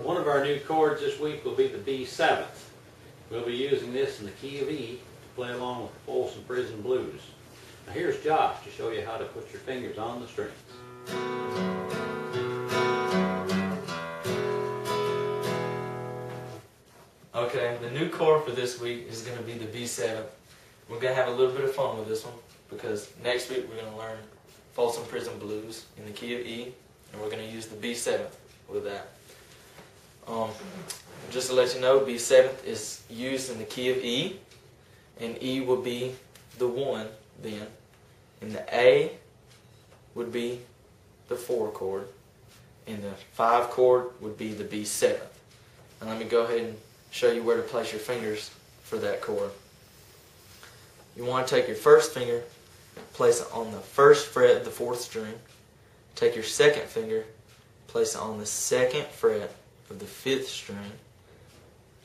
One of our new chords this week will be the B7th. We'll be using this in the key of E to play along with the Folsom Prison Blues. Now here's Josh to show you how to put your fingers on the strings. Okay, the new chord for this week is going to be the B7. We're going to have a little bit of fun with this one because next week we're going to learn Folsom Prison Blues in the key of E, and we're going to use the B7 with that. Just to let you know, B7 is used in the key of E, and E will be the 1 then, and the A would be the 4 chord, and the 5 chord would be the B7. And let me go ahead and show you where to place your fingers for that chord. You want to take your first finger, place it on the first fret of the 4th string. Take your second finger, place it on the 2nd fret of the 5th string.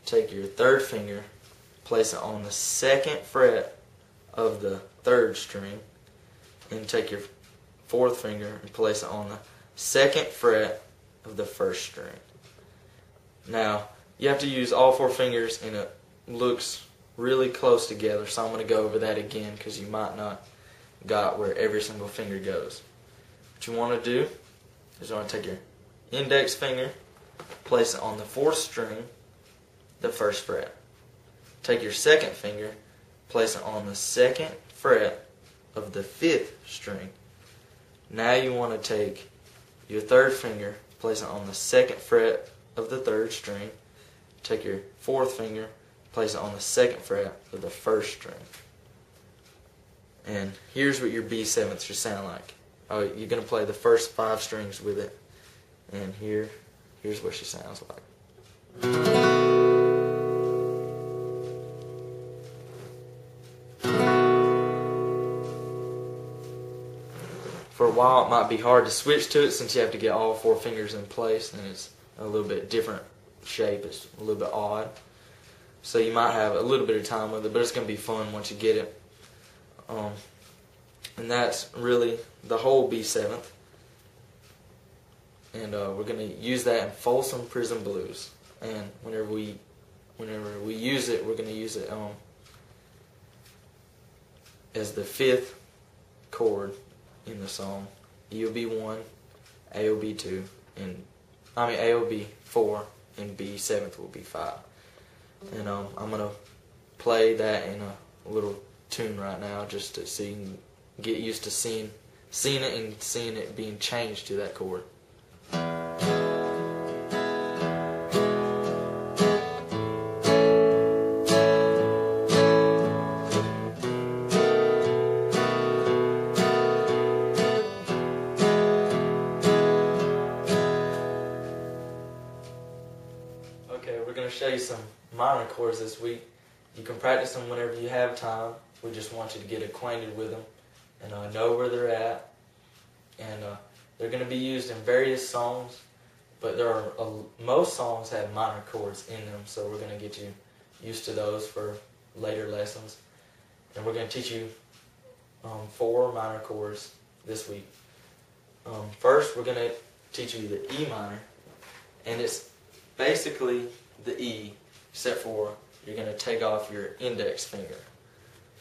Take your third finger, place it on the 2nd fret of the 3rd string. And take your 4th finger and place it on the 2nd fret of the 1st string. Now, you have to use all 4 fingers, and it looks really close together, so I'm going to go over that again because you might not got where every single finger goes. What you want to do is you want to take your index finger, place it on the 4th string, the 1st fret. Take your second finger, place it on the 2nd fret of the 5th string. Now you want to take your third finger, place it on the 2nd fret of the 3rd string. Take your 4th finger, place it on the 2nd fret of the 1st string. And here's what your B7th should sound like. Oh, you're going to play the first 5 strings with it. And here's what she sounds like. For a while it might be hard to switch to it since you have to get all 4 fingers in place, and it's a little bit different shape. It's a little bit odd, so you might have a little bit of time with it, but it's going to be fun once you get it. And that's really the whole B7th, and we're going to use that in Folsom Prison Blues. And whenever we use it, we're going to use it as the 5th chord in the song. E will be 1, A will be 2, and A will be 4, and B7th will be 5. And I'm going to play that in a little tune right now just to see and get used to seeing it and seeing it being changed to that chord. Okay, we're going to show you some minor chords this week. You can practice them whenever you have time. We just want you to get acquainted with them and know where they're at. And they're going to be used in various songs, but most songs have minor chords in them, so we're going to get you used to those for later lessons. And we're going to teach you 4 minor chords this week. First, we're going to teach you the E minor, and it's basically the E, except for you're going to take off your index finger.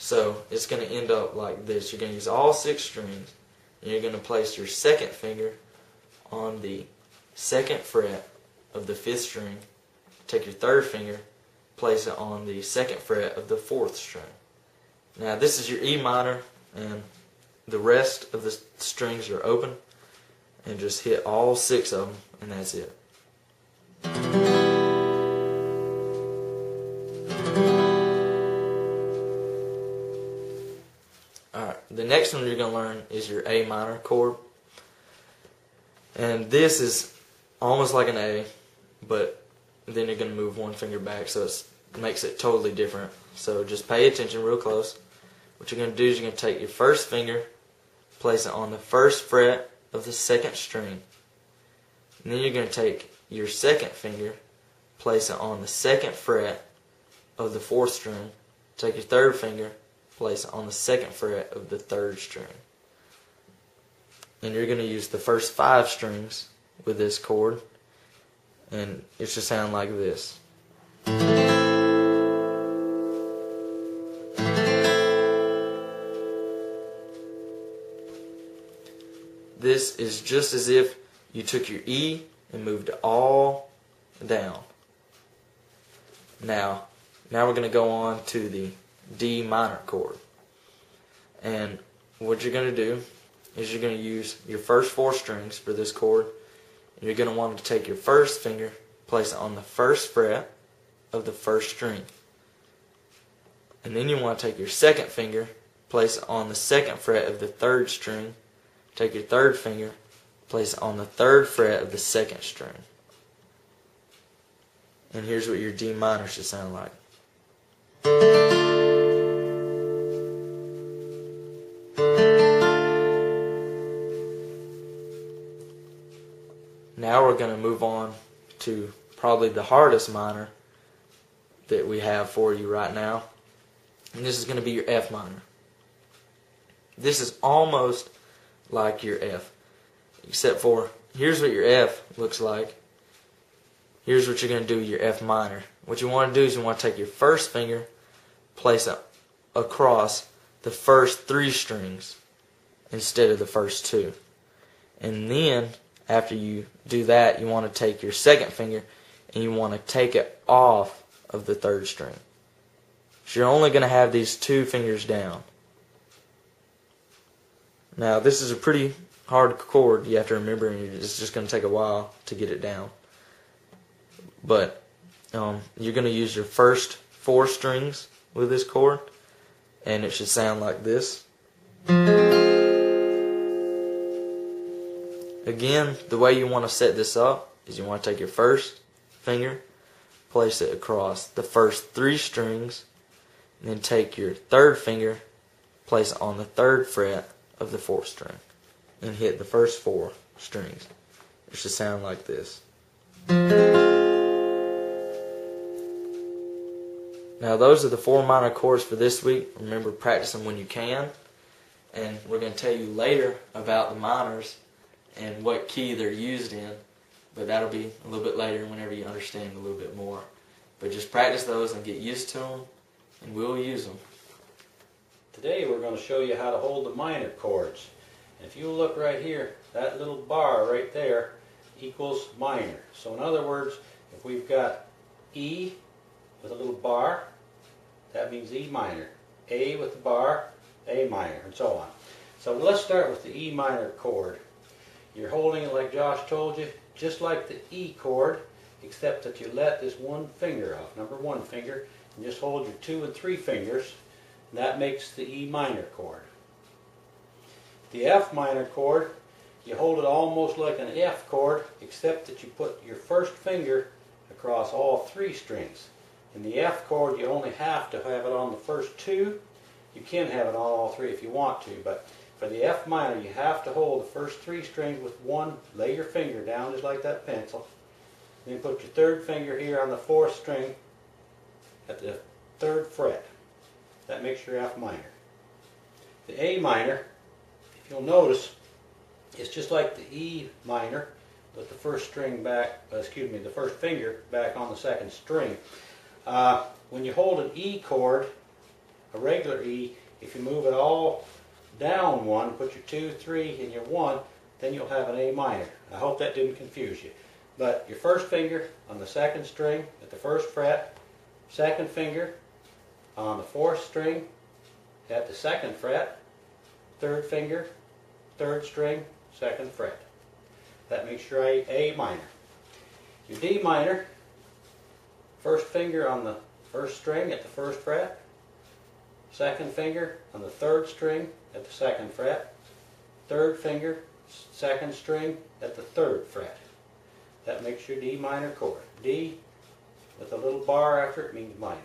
So it's going to end up like this. You're going to use all 6 strings, and you're going to place your second finger on the 2nd fret of the 5th string. Take your third finger, place it on the 2nd fret of the 4th string. Now this is your E minor, and the rest of the strings are open, and just hit all 6 of them, and that's it. Alright, the next one you're going to learn is your A minor chord. And this is almost like an A, but then you're going to move 1 finger back, so it makes it totally different. So just pay attention real close. What you're going to do is you're going to take your first finger, place it on the 1st fret of the 2nd string. And then you're going to take your second finger, place it on the 2nd fret of the 4th string. Take your third finger, place it on the 2nd fret of the 3rd string. And you're going to use the first 5 strings with this chord, and it should sound like this. This is just as if you took your E and moved it all down. Now we're going to go on to the D minor chord. And what you're going to do is you're going to use your first 4 strings for this chord. And you're going to want to take your first finger, place it on the first fret of the first string. And then you want to take your second finger, place it on the second fret of the third string. Take your third finger, place it on the third fret of the second string. And here's what your D minor should sound like. Now we're going to move on to probably the hardest minor that we have for you right now. And this is going to be your F minor. This is almost like your F, except for here's what your F looks like. Here's what you're going to do with your F minor. What you want to do is you want to take your first finger, place it across the first 3 strings instead of the first 2. And then after you do that, you want to take your second finger and you want to take it off of the third string. So you're only going to have these 2 fingers down. Now this is a pretty hard chord, you have to remember, and it's just going to take a while to get it down. But you're going to use your first 4 strings with this chord, and it should sound like this. Again, the way you want to set this up is you want to take your first finger, place it across the first 3 strings, and then take your third finger, place it on the third fret of the 4th string, and hit the first 4 strings. It should sound like this. Now those are the 4 minor chords for this week. Remember, practice them when you can. And we're going to tell you later about the minors and what key they're used in. But that'll be a little bit later whenever you understand a little bit more. But just practice those and get used to them, and we'll use them. Today we're going to show you how to hold the minor chords. And if you look right here, that little bar right there equals minor. So in other words, if we've got E with a little bar, that means E minor. A with the bar, A minor, and so on. So let's start with the E minor chord. You're holding it like Josh told you, just like the E chord, except that you let this one finger off, number 1 finger, and just hold your 2 and 3 fingers. And that makes the E minor chord. The F minor chord, you hold it almost like an F chord, except that you put your first finger across all 3 strings. In the F chord, you only have to have it on the first 2. You can have it on all 3 if you want to, but for the F minor, you have to hold the first 3 strings with 1, lay your finger down just like that pencil, then put your third finger here on the 4th string at the 3rd fret. That makes your F minor. The A minor, if you'll notice, it's just like the E minor, but the first string back, the first finger back on the 2nd string. When you hold an E chord, a regular E, if you move it all down 1, put your 2, 3, and your 1, then you'll have an A minor. I hope that didn't confuse you. But your first finger on the 2nd string at the 1st fret, second finger on the 4th string at the 2nd fret, 3rd finger, 3rd string, 2nd fret. That makes your A minor. Your D minor, first finger on the 1st string at the 1st fret, second finger on the 3rd string at the 2nd fret, 3rd finger, 2nd string at the 3rd fret. That makes your D minor chord. D with a little bar after it means minor.